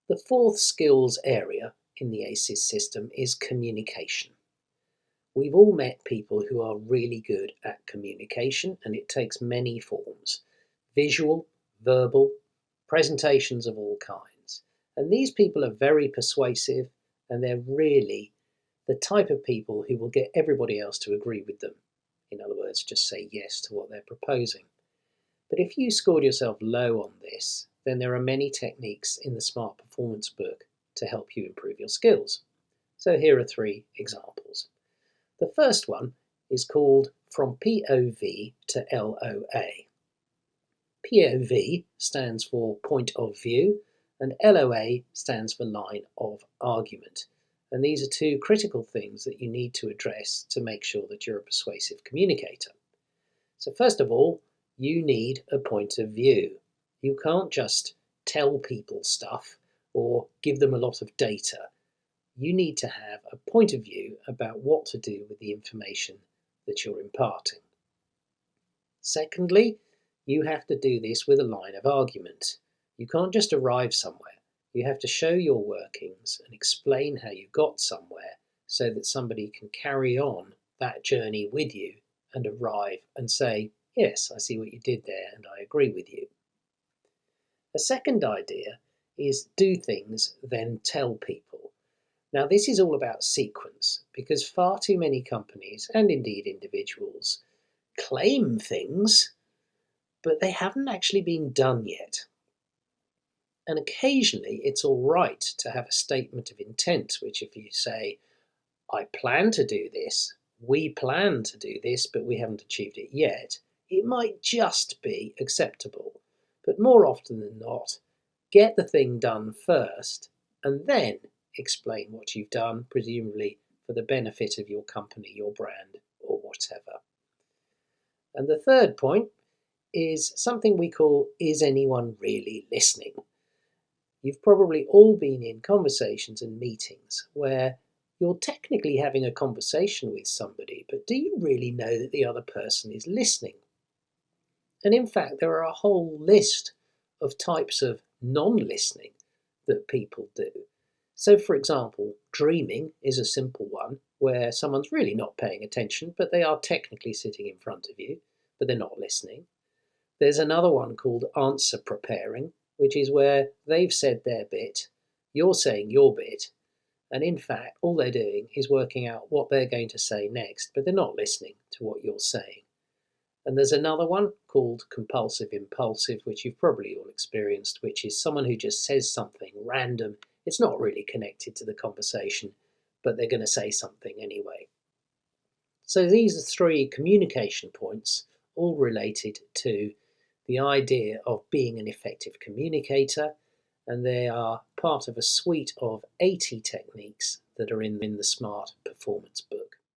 The fourth skills area in the ACES system is communication. We've all met people who are really good at communication, and it takes many forms: visual, verbal, presentations of all kinds. And these people are very persuasive, and they're really the type of people who will get everybody else to agree with them. In other words, just say yes to what they're proposing. But if you scored yourself low on this, then there are many techniques in the Smart Performance book to help you improve your skills. So here are 3 examples. The first one is called From POV to LOA. POV stands for point of view, and LOA stands for line of argument. And these are 2 critical things that you need to address to make sure that you're a persuasive communicator. So first of all, you need a point of view. You can't just tell people stuff or give them a lot of data. You need to have a point of view about what to do with the information that you're imparting. Secondly, you have to do this with a line of argument. You can't just arrive somewhere. You have to show your workings and explain how you got somewhere so that somebody can carry on that journey with you and arrive and say, yes, I see what you did there and I agree with you. A second idea is do things, then tell people. Now this is all about sequence, because far too many companies, and indeed individuals, claim things, but they haven't actually been done yet. And occasionally it's all right to have a statement of intent, which if you say, I plan to do this, we plan to do this, but we haven't achieved it yet, it might just be acceptable. But more often than not, get the thing done first and then explain what you've done, presumably for the benefit of your company, your brand, or whatever. And the third point is something we call, is anyone really listening? You've probably all been in conversations and meetings where you're technically having a conversation with somebody, but do you really know that the other person is listening? And in fact, there are a whole list of types of non-listening that people do. So for example, dreaming is a simple one where someone's really not paying attention, but they are technically sitting in front of you, but they're not listening. There's another one called answer preparing, which is where they've said their bit, you're saying your bit, and in fact, all they're doing is working out what they're going to say next, but they're not listening to what you're saying. And there's another one called compulsive impulsive, which you've probably all experienced, which is someone who just says something random. It's not really connected to the conversation, but they're going to say something anyway. So these are 3 communication points, all related to the idea of being an effective communicator, and they are part of a suite of 80 techniques that are in the Smart Performance book.